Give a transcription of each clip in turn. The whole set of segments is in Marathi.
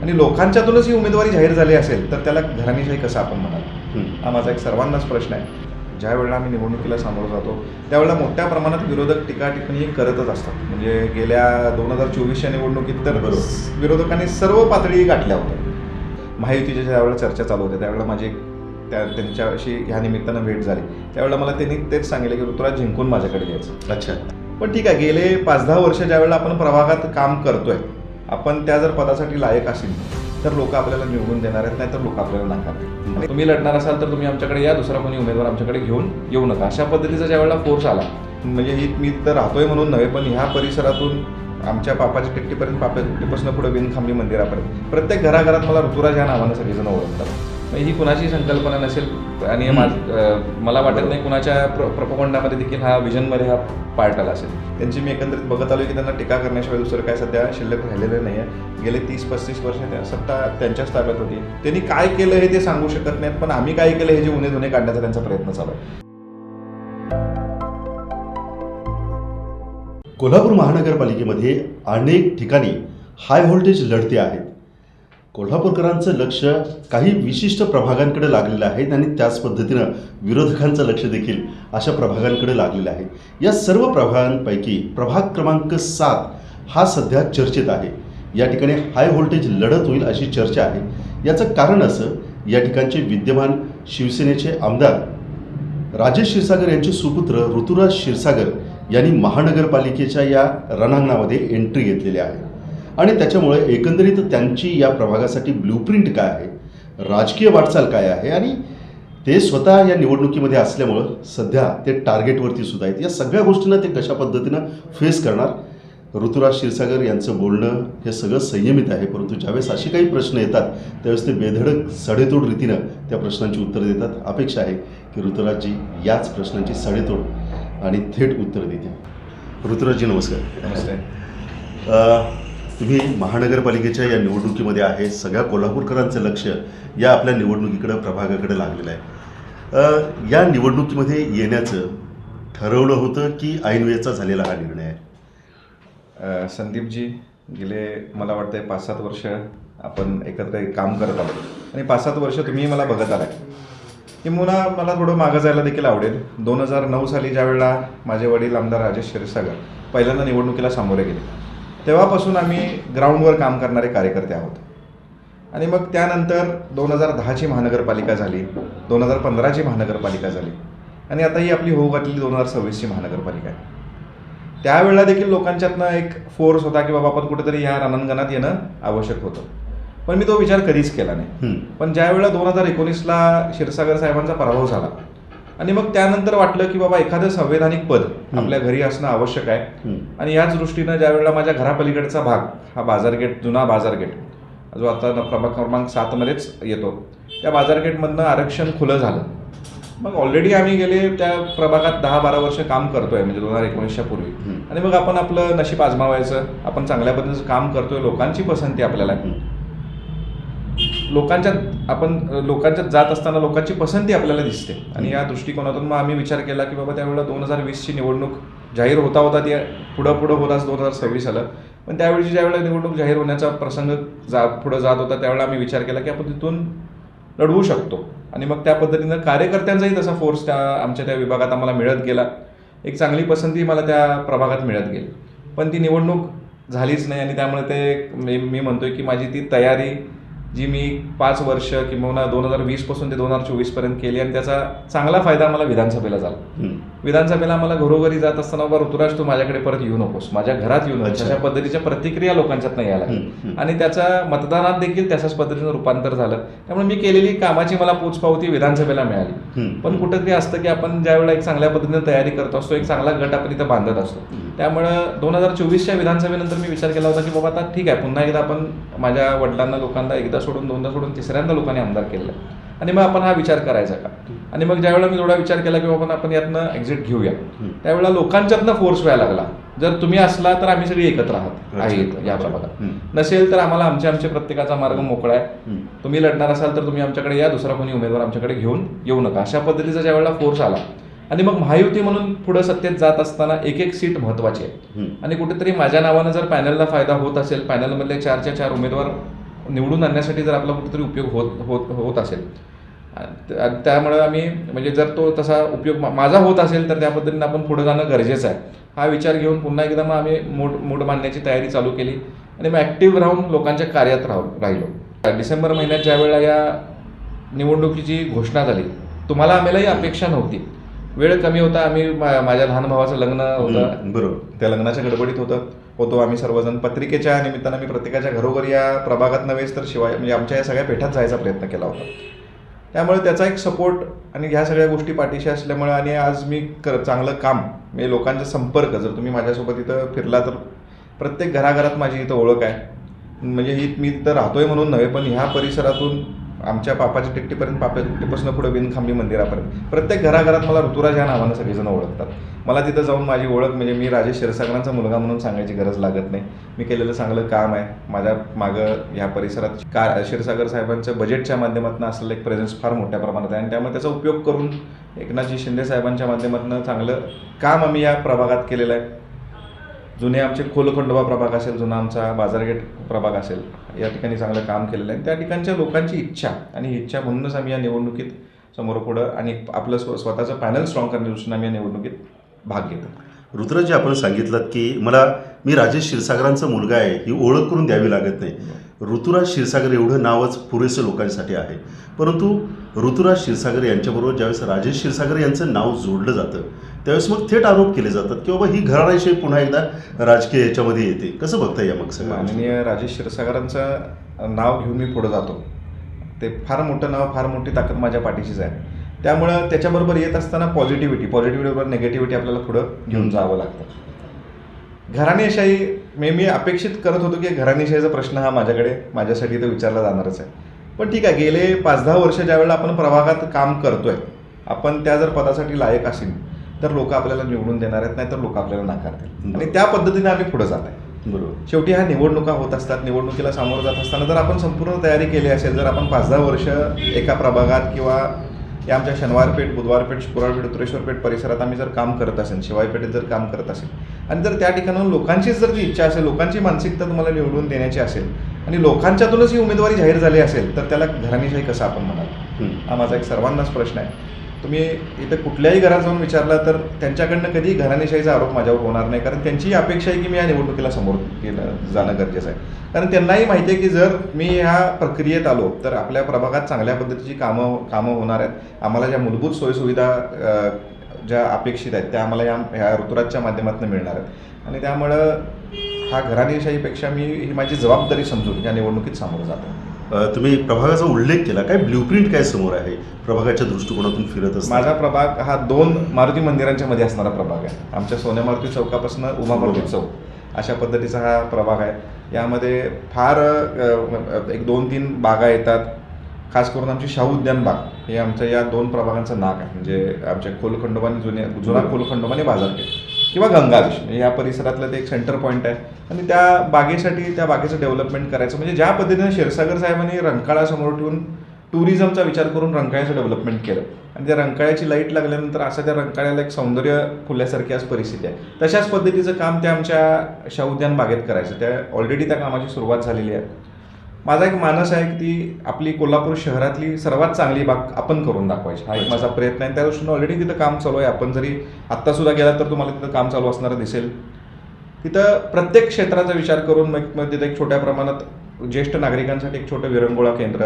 आणि लोकांच्यातूनच ही उमेदवारी जाहीर झाली असेल तर त्याला घराणेशाही कसं आपण म्हणाल? हा माझा एक सर्वांनाच प्रश्न आहे. ज्या वेळेला आम्ही निवडणुकीला सामोरं जातो त्यावेळेला मोठ्या प्रमाणात विरोधक टीका टिप्पणी हे करतच असतात. म्हणजे गेल्या 2024च्या निवडणुकीत तर विरोधकांनी सर्व पातळी गाठल्या होत्या. महायुतीच्या ज्यावेळेला चर्चा चालू होत्या त्यावेळेला माझी त्यांच्याशी ह्या निमित्तानं भेट झाली. त्यावेळेला मला त्यांनी तेच सांगितलं की ऋतुराज जिंकून माझ्याकडे यायचं. अच्छा. पण ठीक आहे, गेले 5-10 वर्ष ज्यावेळेला आपण प्रभागात काम करतोय, आपण त्या जर पदासाठी लायक असेल तर लोक आपल्याला निवडून देणार आहेत, नाही तर लोक आपल्याला नाकारतील. तुम्ही लढणार असाल तर तुम्ही आमच्याकडे या, दुसरा कोणी उमेदवार आमच्याकडे घेऊन येऊ नका, अशा पद्धतीचा ज्यावेळेला फोर्स आला. म्हणजे मी तर राहतोय म्हणून नव्हे, पण ह्या परिसरातून आमच्या पापाच्या टिकटीपर्यंत, पापाच्या टिकटीपासून पुढे विनखांबी मंदिरापर्यंत प्रत्येक घराघरात मला ऋतुराज या नावानं सगळेजण ओळखतात. ही कुणाची संकल्पना नसेल आणि मला वाटत नाही कुणाच्या प्रोपगंडामध्ये देखील हा विजनमध्ये हा पार्ट आला असेल. त्यांची मी एकंदरीत बघत आलो की त्यांना टीका करण्याशिवाय दुसरं काय सध्या शिल्लक राहिलेलं नाही आहे. गेले 30-35 वर्ष सत्ता त्यांच्याच ताब्यात होती. त्यांनी काय केलं हे ते सांगू शकत नाहीत, पण आम्ही काय केलं हे जे उणे काढण्याचा त्यांचा प्रयत्न चालू आहे. कोल्हापूर महानगरपालिकेमध्ये अनेक ठिकाणी हाय व्होल्टेज लढते आहेत. कोल्हापूरकरांचं लक्ष काही विशिष्ट प्रभागांकडे लागलेलं आहे आणि त्याच पद्धतीनं विरोधकांचं लक्ष देखील अशा प्रभागांकडे लागलेलं आहे. या सर्व प्रभागांपैकी प्रभाग क्रमांक 7 हा सध्या चर्चेत आहे. या ठिकाणी हाय व्होल्टेज लढत होईल अशी चर्चा आहे. याचं कारण असं, या ठिकाणचे विद्यमान शिवसेनेचे आमदार राजेश क्षीरसागर यांचे सुपुत्र ऋतुराज क्षीरसागर यांनी महानगरपालिकेच्या या रणांगणामध्ये एंट्री घेतलेली आहे आणि त्याच्यामुळे एकंदरीत त्यांची या प्रभागासाठी ब्लूप्रिंट काय आहे, राजकीय वाटचाल काय आहे आणि ते स्वतः या निवडणुकीमध्ये असल्यामुळं सध्या ते टार्गेटवरती सुद्धा आहेत. या सगळ्या गोष्टींना ते कशा पद्धतीनं फेस करणार. ऋतुराज क्षीरसागर यांचं बोलणं हे सगळं संयमित आहे, परंतु ज्यावेळेस असे काही प्रश्न येतात त्यावेळेस ते बेधडक सडेतोड रीतीनं त्या प्रश्नांची उत्तरं देतात. अपेक्षा आहे की ऋतुराजजी याच प्रश्नांची सडेतोड आणि थेट उत्तरं देतील. ऋतुराजजी नमस्कार. नमस्ते. तुम्ही महानगरपालिकेच्या या निवडणुकीमध्ये आहे. सगळ्या कोल्हापूरकरांचं लक्ष या आपल्या निवडणुकीकडं, प्रभागाकडे लागलेलं आहे. या निवडणुकीमध्ये येण्याचं ठरवलं होतं की ऐनवेळचा झालेला हा निर्णय आहे? संदीपजी, गेले मला वाटतं 5-7 वर्ष आपण एकत्र काम करत आलो आणि 5-7 वर्ष तुम्ही मला बघत आलाय. किंवा मला थोडं मागं जायला देखील आवडेल. 2009 साली ज्यावेळेला माझे वडील आमदार राजेश क्षीरसागर पहिल्यांदा निवडणुकीला सामोरे गेले, तेव्हापासून आम्ही ग्राउंडवर काम करणारे कार्यकर्ते आहोत. आणि मग त्यानंतर 2010ची महानगरपालिका झाली, 2015ची महानगरपालिका झाली आणि आता ही आपली होऊ घातलेली 2026ची महानगरपालिका आहे. त्यावेळेला देखील लोकांच्यातनं एक फोर्स होता की बाबा आपण कुठेतरी ह्या रणांगणात येणं आवश्यक होतं, पण मी तो विचार कधीच केला नाही. पण ज्यावेळेला 2019ला क्षीरसागर साहेबांचा पराभव झाला आणि मग त्यानंतर वाटलं की बाबा एखादं संवैधानिक पद आपल्या घरी असणं आवश्यक आहे. आणि याच दृष्टीनं ज्यावेळेला माझ्या घरापलीकडचा भाग हा बाजारगेट, जुना बाजारगेट जो आता प्रभाग क्रमांक 7मध्येच येतो, त्या बाजारगेटमधनं आरक्षण खुलं झालं. मग ऑलरेडी आम्ही गेले त्या प्रभागात 10-12 वर्ष काम करतोय, म्हणजे 2019च्या पूर्वी. आणि मग आपण आपलं नशीब आजमावायचं, आपण चांगल्या पद्धतीचं काम करतोय, लोकांची पसंती आपल्याला, लोकांच्यात जात असताना लोकांची पसंती आपल्याला दिसते. आणि या दृष्टिकोनातून मग आम्ही विचार केला की बाबा त्यावेळेला 2020ची निवडणूक जाहीर होता ती पुढं होताच 2026 आलं. पण त्यावेळी ज्यावेळेला निवडणूक जाहीर होण्याचा प्रसंग पुढं जात होता त्यावेळेला आम्ही विचार केला की आपण तिथून लढवू शकतो. आणि मग त्या पद्धतीनं कार्यकर्त्यांचाही तसा फोर्स आमच्या त्या विभागात आम्हाला मिळत गेला. एक चांगली पसंती मला त्या प्रभागात मिळत गेली. पण ती निवडणूक झालीच नाही आणि त्यामुळे ते मी म्हणतोय की माझी ती तयारी जी मी 5 वर्ष किंवा 2020पासून ते 2024पर्यंत केली आणि त्याचा चांगला फायदा मला विधानसभेला झाला. विधानसभेला मला घरोघरी जात असताना बाबा ऋतुराज तू माझ्याकडे परत येऊ नकोस, माझ्या घरात येऊ नकोस, अशा पद्धतीच्या प्रतिक्रिया लोकांच्यात नाही यायला आणि त्याचा मतदानात देखील त्याच्याच पद्धतीनं रूपांतर झालं. त्यामुळे मी केलेली कामाची मला पोचपावती विधानसभेला मिळाली. पण कुठेतरी असतं की आपण ज्यावेळेला एक चांगल्या पद्धतीने तयारी करत असतो, एक चांगला गट आपण इथं बांधत असतो. त्यामुळं 2024च्या विधानसभेनंतर मी विचार केला होता की बाबा आता ठीक आहे, पुन्हा एकदा आपण माझ्या वडिलांना लोकांना एकदा सोडून, दोनदा सोडून, तिसऱ्यांदा लोकांनी आमदार केलं आणि मग आपण हा विचार करायचा का. आणि मग ज्यावेळेला मी थोडा विचार केला की बाबा आपण यातनं एक्झिट घेऊया, त्यावेळेला लोकांच्यातनं फोर्स व्हायला लागला. जर तुम्ही असला तर आम्ही सगळी एकत्र आहात या प्रभागात, नसेल तर आम्हाला आमचे प्रत्येकाचा मार्ग मोकळा आहे. तुम्ही लढणार असाल तर तुम्ही आमच्याकडे या, दुसरा कोणी उमेदवार आमच्याकडे घेऊन येऊ नका, अशा पद्धतीचा ज्यावेळेला फोर्स आला. आणि मग महायुती म्हणून पुढे सत्तेत जात असताना एक सीट महत्वाची आहे आणि कुठेतरी माझ्या नावानं जर पॅनलला फायदा होत असेल, पॅनलमधले 4च्या 4 उमेदवार निवडून आणण्यासाठी जर आपला कुठेतरी उपयोग होत असेल, त्यामुळे आम्ही म्हणजे जर तो तसा उपयोग माझा होत असेल तर त्या पद्धतीने आपण पुढे जाणं गरजेचं आहे, हा विचार घेऊन पुन्हा एकदा मग आम्ही मूड मांडण्याची तयारी चालू केली आणि मग ॲक्टिव्ह राहून लोकांच्या कार्यात राहिलो. डिसेंबर महिन्यात ज्यावेळेला या निवडणुकीची घोषणा झाली, तुम्हाला आम्हालाही अपेक्षा नव्हती, वेळ कमी होता, आम्ही माझ्या लहान भावाचं लग्न होतं, बरोबर, त्या लग्नाच्या गडबडीत होतो आम्ही सर्वजण. पत्रिकेच्या निमित्तानं मी प्रत्येकाच्या घरोघरी या प्रभागात नव्हेच तर शिवाय म्हणजे आमच्या या सगळ्या पेठात जायचा प्रयत्न केला होता. त्यामुळे त्याचा एक सपोर्ट आणि ह्या सगळ्या गोष्टी पाठीशी असल्यामुळे आणि आज मी चांगलं काम म्हणजे लोकांचा संपर्क, जर तुम्ही माझ्यासोबत इथं फिरला तर प्रत्येक घराघरात माझी इथं ओळख आहे. म्हणजे ही मी इथं राहतोय म्हणून नव्हे, पण ह्या परिसरातून आमच्या पापाच्या टिकटीपर्यंत, पापाच्या टिकटीपासून पुढे विनखांबी मंदिरापर्यंत प्रत्येक घराघरात मला ऋतुराज या नावानं सगळेजण ओळखतात. मला तिथं जाऊन माझी ओळख म्हणजे मी राजेश क्षीरसागरांचा मुलगा म्हणून सांगायची गरज लागत नाही. मी केलेलं चांगलं काम आहे, माझ्या मागं ह्या परिसरात क्षीरसागर साहेबांच्या बजेटच्या माध्यमातून असलेलं एक प्रेझेन्स फार मोठ्या प्रमाणात आहे आणि त्यामुळे त्याचा उपयोग करून एकनाथजी शिंदे साहेबांच्या माध्यमातून चांगलं काम आम्ही या प्रभागात केलेलं आहे. जुने आमचे खोलखंडोबा प्रभाग असेल, जुना आमचा बाजारगेट प्रभाग असेल, या ठिकाणी चांगलं काम केलेलं आहे. त्या ठिकाणच्या लोकांची इच्छा आणि ही इच्छा म्हणूनच आम्ही या निवडणुकीत समोर पुढं आणि आपलं स्वतःचं पॅनल स्ट्रॉंग करण्यापासून आम्ही या निवडणुकीत भाग घेतो. ऋतुराज, आपण सांगितलं की मी राजेश क्षीरसागरांचा मुलगा आहे ही ओळख करून द्यावी लागत नाही. ऋतुराज क्षीरसागर एवढं नावच पुरेसं लोकांसाठी आहे, परंतु ऋतुराज क्षीरसागर यांच्याबरोबर ज्यावेळेस राजेश क्षीरसागर यांचं नाव जोडलं जातं त्यावेळेस मग थेट आरोप केले जातात की बाबा ही घराण्याशाही पुन्हा एकदा राजकीय याच्यामध्ये येते. कसं बघता या मग सगळं? माननीय राजेश क्षीरसागरांचं नाव घेऊन मी पुढं जातो, ते फार मोठं नाव, फार मोठी ताकद माझ्या पाठीशीच आहे. त्यामुळं त्याच्याबरोबर येत असताना पॉझिटिव्हिटीबरोबर निगेटिव्हिटी आपल्याला पुढं घेऊन जावं लागतं. घराणेशाही मी अपेक्षित करत होतो की घराणेशाहीचा प्रश्न हा माझ्यासाठी तर विचारला जाणारच आहे. पण ठीक आहे, गेले 5-10 वर्ष ज्यावेळेला आपण प्रभागात काम करतोय, आपण त्या जर पदासाठी लायक असेल तर लोक आपल्याला निवडून देणार आहेत, नाही तर लोक आपल्याला नाकारतील आणि त्या पद्धतीने आम्ही पुढे जात आहे. बरोबर. शेवटी ह्या निवडणुका होत असतात, निवडणुकीला सामोरं जात असताना जर आपण संपूर्ण तयारी केली असेल, जर आपण 5-10 वर्ष एका प्रभागात किंवा या आमच्या शनिवारपेठ, बुधवारपेठ, शुक्रवारपेठ, उत्तरेश्वरपेठ परिसरात आम्ही जर काम करत असेल, शिवायपेठेत जर काम करत असेल आणि जर त्या ठिकाणाहून लोकांचीच जर ती इच्छा असेल, लोकांची मानसिकता तुम्हाला निवडून देण्याची असेल आणि लोकांच्यातूनच ही उमेदवारी जाहीर झाली असेल तर त्याला घराणेशाही कसं आपण म्हणाल? हा माझा एक सर्वांनाच प्रश्न आहे. तुम्ही इथं कुठल्याही घरात जाऊन विचारला तर त्यांच्याकडनं कधी घराणेशाहीचा आरोप माझ्यावर होणार नाही, कारण त्यांची अपेक्षा आहे की मी या निवडणुकीला समोर जाणं गरजेचं आहे. कारण त्यांनाही माहिती आहे की जर मी ह्या प्रक्रियेत आलो तर आपल्या प्रभागात चांगल्या पद्धतीची कामं होणार आहेत. आम्हाला ज्या मूलभूत सोयीसुविधा ज्या अपेक्षित आहेत त्या आम्हाला ह्या ऋतुराजच्या माध्यमातून मिळणार आहेत आणि त्यामुळं हा घराणेशाहीपेक्षा ही माझी जबाबदारी समजून या निवडणुकीत सामोरं जातो. तुम्ही प्रभागाचा उल्लेख केला, काय ब्ल्यूप्रिंट काय समोर आहे प्रभागाच्या दृष्टिकोनातून फिरत असतो? माझा प्रभाग हा 2 मारुती मंदिरांच्या मध्ये असणारा प्रभाग आहे. आमच्या सोन्या मारुती चौकापासून उमा मारुती चौक अशा पद्धतीचा हा प्रभाग आहे. यामध्ये फार 1-2-3 बागा येतात. खास करून आमची शाहू उद्यान बाग हे आमच्या या 2 प्रभागांचं नाक आहे. म्हणजे आमच्या खोलखंडोबाने जुना खोलखंडोबाने बाजारपेठ किंवा गंगावेश म्हणजे या परिसरातलं ते एक सेंटर पॉईंट आहे आणि त्या बागेचं डेव्हलपमेंट करायचं म्हणजे ज्या पद्धतीने क्षीरसागर साहेबांनी रंकाळा समोर ठेवून टुरिझमचा विचार करून रंकाळ्याचं डेव्हलपमेंट केलं आणि त्या रंकाळ्याची लाईट लागल्यानंतर असं त्या रंकाळ्याला एक सौंदर्य फुलल्यासारखी आज परिस्थिती आहे. तशाच पद्धतीचं काम त्या आमच्या शाहू उद्यान बागेत करायचं. त्या ऑलरेडी त्या कामाची सुरुवात झालेली आहे. माझा एक मानस आहे की ती आपली कोल्हापूर शहरातली सर्वात चांगली बाग आपण करून दाखवायची, हा एक माझा प्रयत्न आहे. त्या दृष्टीनं ऑलरेडी तिथं काम चालू आहे. आपण जरी आत्तासुद्धा गेला तर तुम्हाला तिथं काम चालू असणारं दिसेल. तिथं प्रत्येक क्षेत्राचा विचार करून मग तिथं एक छोट्या प्रमाणात ज्येष्ठ नागरिकांसाठी एक छोटं विरंगुळा केंद्र,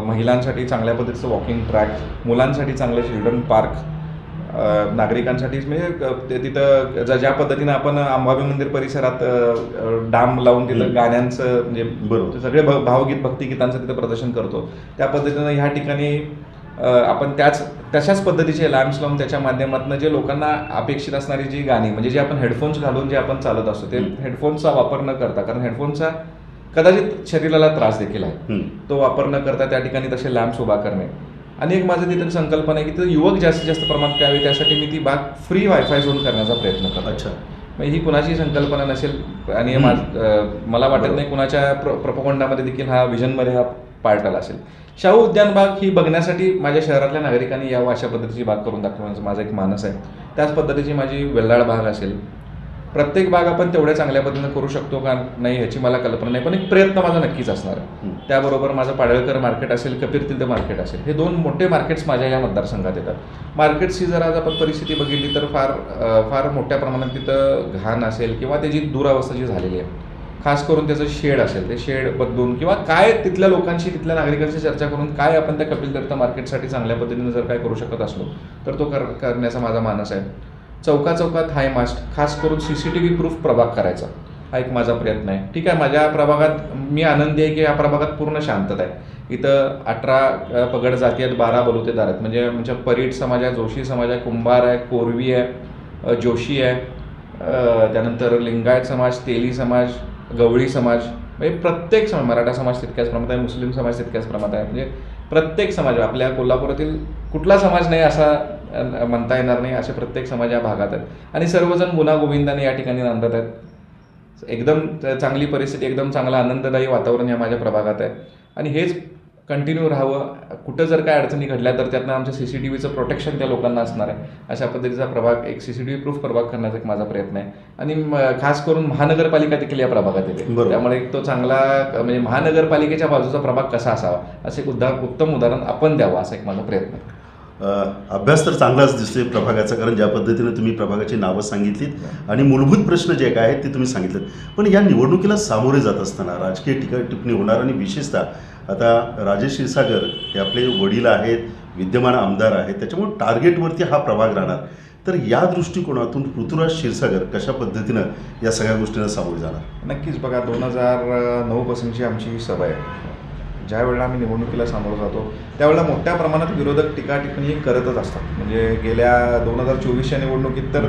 महिलांसाठी चांगल्या पद्धतीचं वॉकिंग ट्रॅक, मुलांसाठी चांगलं चिल्ड्रन पार्क, नागरिकांसाठी म्हणजे तिथं ज्या पद्धतीनं आपण अंबाबाई मंदिर परिसरात डाम लावून तिथं गाण्यांचं म्हणजे बरोबर सगळे भावगीत भक्तिगीतांचं तिथं प्रदर्शन करतो, त्या पद्धतीनं ह्या ठिकाणी आपण तशाच पद्धतीचे लॅम्प्स लावून त्याच्या माध्यमातून जे लोकांना अपेक्षित असणारी जी गाणी म्हणजे जे आपण हेडफोन्स घालून जे आपण चालत असतो ते हेडफोन्सचा वापर न करता, कारण हेडफोनचा कदाचित शरीराला त्रास देखील आहे, तो वापर न करता त्या ठिकाणी तसे लॅम्प्स उभा करणे. आणि एक माझं तिथे संकल्पना आहे की तिथं युवक जास्तीत जास्त प्रमाणात यावे, त्यासाठी मी ती बाग फ्री वायफाय झोन करण्याचा प्रयत्न करतो. अच्छा, म्हणजे ही कुणाची संकल्पना नसेल आणि मला वाटत नाही कुणाच्या प्रपोगंडामध्ये देखील हा विजनमध्ये हा पार्ट आला असेल. शाहू उद्यान बाग ही बघण्यासाठी माझ्या शहरातल्या नागरिकांनी यावं अशा पद्धतीची बाग करून दाखवण्याचा माझा एक मानस आहे. त्याच पद्धतीची माझी वेल्लाळ बाग असेल, प्रत्येक बाग आपण तेवढ्या चांगल्या पद्धतीनं करू शकतो का नाही ह्याची मला कल्पना नाही, पण एक प्रयत्न माझा नक्कीच असणार आहे. त्याबरोबर माझं पाडळकर मार्केट असेल, कपिरतीर्थ मार्केट असेल, हे 2 मोठे मार्केट्स माझ्या या मतदारसंघात येतात. मार्केट्सची जर आज आपण परिस्थिती बघितली तर फार मोठ्या प्रमाणात तिथं घाण असेल किंवा त्याची दुरावस्था जी झालेली आहे, खास करून त्याचं शेड असेल, ते शेड बदलून किंवा काय तिथल्या लोकांशी, तिथल्या नागरिकांशी चर्चा करून काय आपण त्या कपिलतीर्थ मार्केटसाठी चांगल्या पद्धतीने जर काय करू शकत असलो तर तो करण्याचा माझा मानस आहे. चौकात हाय मास्ट, खास करून CCTV प्रूफ प्रभाग करायचा हा एक माझा प्रयत्न आहे. ठीक आहे, माझ्या प्रभागात मी आनंदी आहे की या प्रभागात पूर्ण शांतता आहे. इथं 18 पगड जाती आहेत, 12 बलुतेदार आहेत. म्हणजे परीट समाज आहे, जोशी समाज आहे, कुंभार आहे, कोरवी आहे, जोशी आहे, त्यानंतर लिंगायत समाज, तेली समाज, गवळी समाज, म्हणजे प्रत्येक समाज, मराठा समाज तितक्याच प्रमाणात आहे, मुस्लिम समाज तितक्याच प्रमाणात आहे. म्हणजे प्रत्येक समाज, आपल्या कोल्हापुरातील कुठला समाज नाही असा म्हणता येणार नाही, असे प्रत्येक समाज या भागात आहेत आणि सर्वजण गुणागोविंदाने या ठिकाणी नांदत आहेत. एकदम चांगली परिस्थिती, एकदम चांगला आनंददायी वातावरण या माझ्या प्रभागात आहे आणि हेच कंटिन्यू राहावं. कुठं जर काय अडचणी घडल्या तर त्यातनं आमच्या CCTVचं प्रोटेक्शन त्या लोकांना असणार आहे. अशा पद्धतीचा प्रभाग, एक CCTV प्रूफ प्रभाग करण्याचा एक माझा प्रयत्न आहे आणि खास करून महानगरपालिका देखील या प्रभागात येते. त्यामुळे तो चांगला, म्हणजे महानगरपालिकेच्या बाजूचा प्रभाग कसा असावा असे एक उत्तम उदाहरण आपण द्यावं असा एक माझा प्रयत्न आहे. अभ्यास तर चांगलाच दिसतोय प्रभागाचा, कारण ज्या पद्धतीनं तुम्ही प्रभागाची नावं सांगितलीत आणि मूलभूत प्रश्न जे काय आहेत ते तुम्ही सांगितलेत. पण या निवडणुकीला सामोरे जात असताना राजकीय टीका टिप्पणी होणार आणि विशेषतः आता राजेश क्षीरसागर हे आपले वडील आहेत, विद्यमान आमदार आहेत, त्याच्यामुळे टार्गेटवरती हा प्रभाग राहणार. तर या दृष्टिकोनातून ऋतुराज क्षीरसागर कशा पद्धतीनं या सगळ्या गोष्टींना सामोरे जाणार? नक्कीच बघा, 2009 पासूनची आमची ही सवय आहे. ज्या वेळेला आम्ही निवडणुकीला सामोरं जातो त्यावेळेला मोठ्या प्रमाणात विरोधक टीका टिप्पणी करतच असतात. म्हणजे गेल्या 2024च्या निवडणुकीत तर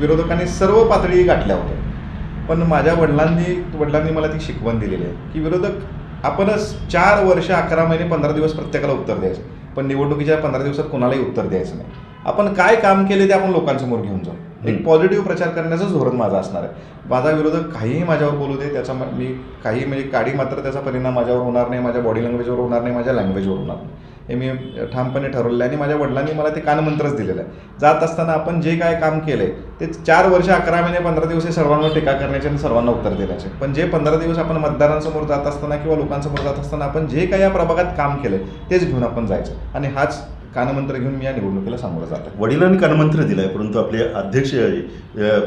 विरोधकांनी सर्व पातळी गाठल्या होत्या, पण माझ्या वडिलांनी मला ती शिकवण दिलेली आहे की विरोधक आपणच 4 वर्ष 11 महिने 15 दिवस प्रत्येकाला उत्तर द्यायचं, पण निवडणुकीच्या 15 दिवसात कोणालाही उत्तर द्यायचं नाही. आपण काय काम केले ते आपण लोकांसमोर घेऊन जाऊ. एक पॉझिटिव्ह प्रचार करण्याचं धोरण माझं असणार आहे. माझा विरोधक काहीही माझ्यावर बोलू दे, त्याचा मी काही म्हणजे काडी मात्र त्याचा परिणाम माझ्यावर होणार नाही, माझ्या बॉडी लँग्वेजवर होणार नाही, माझ्या लँग्वेजवर होणार नाही, हे मी ठामपणे ठरवलं आहे आणि माझ्या वडिलांनी मला ते कानमंत्रच दिलेलं आहे. जात असताना आपण जे काय काम केलं आहे ते 4 वर्ष 11 महिने 15 दिवस हे सर्वांवर टीका करण्याचे आणि सर्वांना उत्तर देण्याचे, पण जे 15 दिवस आपण मतदारांसमोर जात असताना किंवा लोकांसमोर जात असताना आपण जे काही या प्रभागात काम केलं तेच घेऊन आपण जायचं आणि हाच कानमंत्र घेऊन मी या निवडणुकीला सामोरं जात आहे. वडिलांनी कानमंत्र दिला आहे, परंतु आपले अध्यक्ष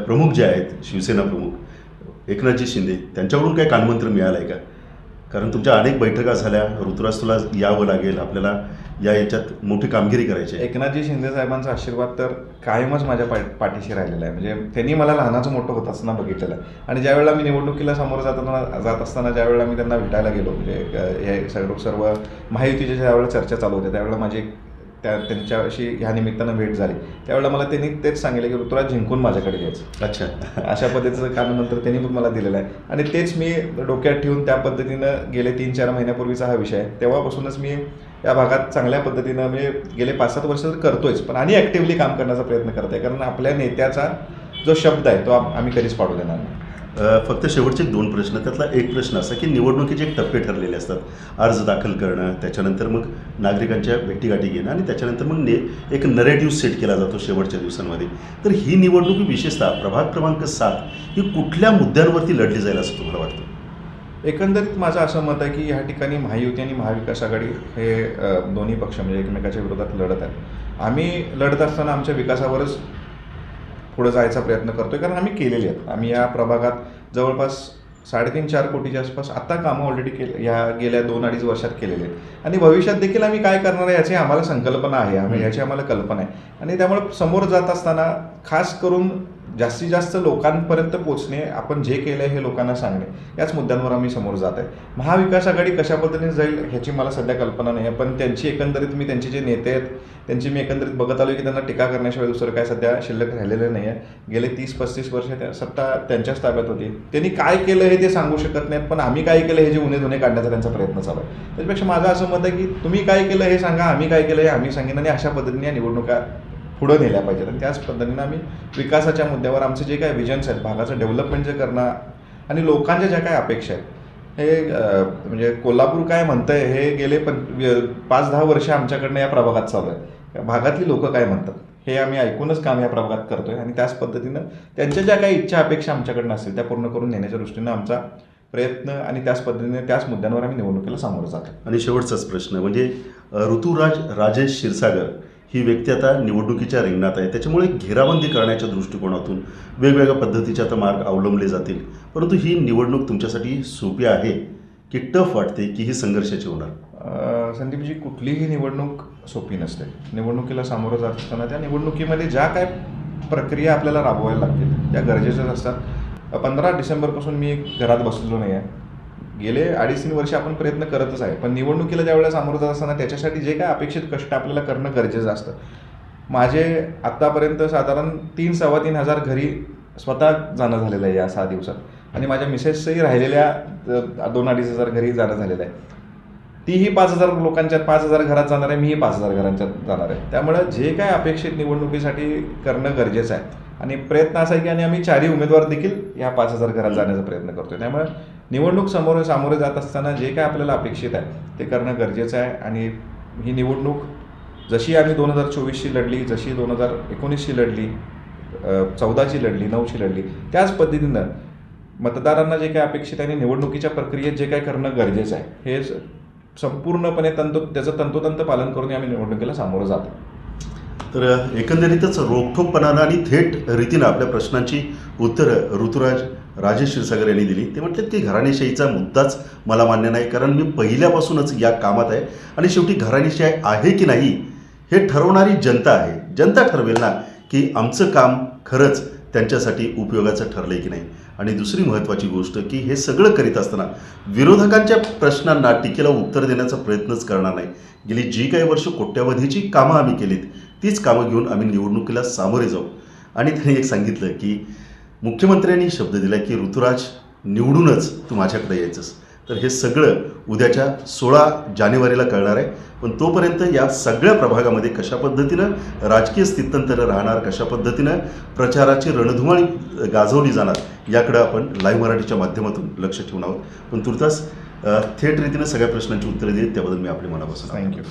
प्रमुख जे आहेत, शिवसेना प्रमुख एकनाथजी शिंदे, त्यांच्याकडून काही कानमंत्र मिळाला आहे का? कारण तुमच्या अनेक बैठका झाल्या, ऋतुराज तुला यावं लागेल, आपल्याला याच्यात मोठी कामगिरी करायची आहे. एकनाथजी शिंदे साहेबांचा आशीर्वाद तर कायमच माझ्या पाठीशी राहिलेला आहे. म्हणजे त्यांनी मला लहानाचं मोठं होत असताना बघितलेलं आहे आणि ज्यावेळेला मी निवडणुकीला सामोरं जात असताना ज्यावेळेला मी त्यांना भेटायला गेलो, म्हणजे हे सर्व महायुतीच्या ज्यावेळेला चर्चा चालू होत्या त्यावेळेला माझी त्यांच्याशी ह्या निमित्तानं भेट झाली. त्यावेळेला मला त्यांनी तेच सांगितलं की ऋतुराज जिंकून माझ्याकडे यायचं. अच्छा, अशा पद्धतीचं कानमंत्र त्यांनी पण मला दिलेलं आहे आणि तेच मी डोक्यात ठेवून त्या पद्धतीनं गेले 3-4 महिन्यापूर्वीचा हा विषय आहे. तेव्हापासूनच मी या भागात चांगल्या पद्धतीनं म्हणजे गेले 5-7 वर्ष तर करतोयच, पण आणि ॲक्टिव्हली काम करण्याचा प्रयत्न करत आहे. कारण आपल्या नेत्याचा जो शब्द आहे तो आम्ही कधीच पाडू देणार नाही. फक्त शेवटचे 2 प्रश्न. त्यातला एक प्रश्न असा की निवडणुकीचे एक टप्पे ठरलेले असतात, अर्ज दाखल करणं, त्याच्यानंतर मग नागरिकांच्या भेटीगाठी घेणं आणि त्याच्यानंतर मग एक नरेटिव्ह सेट केला जातो शेवटच्या दिवसांमध्ये. तर ही निवडणूक विशेषतः प्रभाग क्रमांक 7 ही कुठल्या मुद्द्यांवरती लढली जाईल असं तुम्हाला वाटतं? एकंदरीत माझं असं मत आहे की ह्या ठिकाणी महायुती आणि महाविकास आघाडी हे दोन्ही पक्ष म्हणजे एकमेकाच्या विरोधात लढत आहेत. आम्ही लढत असताना आमच्या विकासावरच पुढे जायचा प्रयत्न करतोय, कारण आम्ही केलेले आहेत. आम्ही या प्रभागात जवळपास 3.5-4 कोटीच्या आसपास आता कामं ऑलरेडी ह्या गेल्या 2-2.5 वर्षात केलेले आहेत आणि भविष्यात देखील आम्ही काय करणार आहे याची आम्हाला संकल्पना आहे, याची आम्हाला कल्पना आहे आणि त्यामुळे समोर जात असताना खास करून जास्तीत जास्त लोकांपर्यंत पोचणे, आपण जे केलं आहे हे लोकांना सांगणे, याच मुद्द्यांवर आम्ही समोर जात आहे. महाविकास आघाडी कशा पद्धतीने जाईल ह्याची मला सध्या कल्पना नाही आहे, पण त्यांची एकंदरीत मी त्यांचे जे नेते आहेत त्यांची मी एकंदरीत बघत आलो की त्यांना टीका करण्याशिवाय दुसरं काय सध्या शिल्लक राहिलेलं नाही आहे. गेले 30-35 वर्ष सत्ता त्यांच्याच ताब्यात होती, त्यांनी काय केलं हे ते सांगू शकत नाहीत, पण आम्ही काय केलं हे जे उणे काढण्याचा त्यांचा प्रयत्न चालू आहे. त्याच्यापेक्षा माझं असं मत आहे की तुम्ही काय केलं हे सांगा, आम्ही काय केलं हे आम्ही सांगेन आणि अशा पद्धतीने या निवडणुका पुढं नेल्या पाहिजेत आणि त्याच पद्धतीनं आम्ही विकासाच्या मुद्द्यावर आमचे जे काही विजन्स आहेत, भागाचं डेव्हलपमेंट जे करणं आणि लोकांच्या ज्या काही अपेक्षा आहेत, हे म्हणजे कोल्हापूर काय म्हणतंय हे गेले 5-10 वर्ष आमच्याकडनं या प्रभागात चालू आहे. भागातली लोक काय म्हणतात हे आम्ही ऐकूनच काम या प्रभागात करतोय आणि त्याच पद्धतीनं त्यांच्या ज्या काही इच्छा अपेक्षा आमच्याकडनं असतील त्या पूर्ण करून नेण्याच्या दृष्टीनं आमचा प्रयत्न आणि त्याच पद्धतीने त्याच मुद्द्यांवर आम्ही निवडणुकीला सामोरं जातो. आणि शेवटचाच प्रश्न म्हणजे ऋतुराज राजेश क्षीरसागर ही व्यक्ती आता निवडणुकीच्या रिंगणात आहे, त्याच्यामुळे घेराबंदी करण्याच्या दृष्टिकोनातून वेगवेगळ्या पद्धतीचे आता मार्ग अवलंबले जातील. परंतु ही निवडणूक तुमच्यासाठी सोपी आहे की टफ वाटते की ही संघर्षाची होणार? संदीपजी, कुठलीही निवडणूक सोपी नसते. निवडणुकीला सामोरं जात असताना त्या निवडणुकीमध्ये ज्या काय प्रक्रिया आपल्याला राबवायला लागतील त्या गरजेच्याच असतात. 15 डिसेंबरपासून मी घरात बसलेलो नाही आहे. गेले 2.5-3 वर्ष आपण प्रयत्न करतच आहे, पण निवडणुकीला ज्या वेळेला सामोरं जात असताना त्याच्यासाठी जे काय अपेक्षित कष्ट आपल्याला करणं गरजेचं असतं. माझे आत्तापर्यंत साधारण 3-3.25 हजार घरी स्वतः जाणं झालेलं आहे या 6 दिवसात आणि माझ्या मिसेसही राहिलेल्या 2-2.5 हजार घरी जाणं झालेलं आहे. तीही 5,000 लोकांच्यात 5,000 घरात जाणार आहे, मीही 5,000 घरांच्यात जाणार आहे. त्यामुळं जे काय अपेक्षित निवडणुकीसाठी करणं गरजेचं आहे आणि प्रयत्न असा आहे की आणि आम्ही 4ही उमेदवार देखील या 5,000 घरात जाण्याचा प्रयत्न करतोय. त्यामुळे निवडणूक सामोरे जात असताना जे काय आपल्याला अपेक्षित आहे ते करणं गरजेचं आहे आणि ही निवडणूक जशी आम्ही 2024ची लढली, जशी 2019ची लढली, 14ची लढली, 9ची लढली, त्याच पद्धतीनं मतदारांना जे काय अपेक्षित आहे आणि निवडणुकीच्या प्रक्रियेत जे काय करणं गरजेचं आहे हे संपूर्णपणे त्याचं तंतोतंत पालन करून आम्ही निवडणुकीला सामोरं जातो. तर एकंदरीतच रोखठोकपणानं आणि थेट रीतीनं आपल्या प्रश्नांची उत्तरं ऋतुराज राजेश क्षीरसागर यांनी दिली. ते म्हटलं की घराणेशाहीचा मुद्दाच मला मान्य नाही, कारण मी पहिल्यापासूनच या कामात आहे आणि शेवटी घराणेशाही आहे की नाही हे ठरवणारी जनता आहे. जनता ठरवेल ना की आमचं काम खरंच त्यांच्यासाठी उपयोगाचं ठरलं आहे की नाही. आणि दुसरी महत्त्वाची गोष्ट की हे सगळं करीत असताना विरोधकांच्या प्रश्नांना टीकेला उत्तर देण्याचा प्रयत्नच करणार नाही. गेली जी काही वर्ष कोट्यावधीची कामं आम्ही केलीत तीच कामं घेऊन आम्ही निवडणुकीला सामोरे जाऊ. आणि त्यांनी एक सांगितलं की मुख्यमंत्र्यांनी शब्द दिला की ऋतुराज निवडूनच तू माझ्याकडे यायचंस. तर हे सगळं उद्याच्या 16 जानेवारीला कळणार आहे. पण तोपर्यंत या सगळ्या प्रभागामध्ये कशा पद्धतीनं राजकीय स्थित्यंतर राहणार, कशा पद्धतीनं प्रचाराची रणधुमाळी गाजवली जाणार याकडं आपण लाईव्ह मराठीच्या माध्यमातून लक्ष ठेवून आहोत. पण तुर्तास थेट रीतीनं सगळ्या प्रश्नांची उत्तरं देत त्याबद्दल मी आपले मनापासून थँक्यू.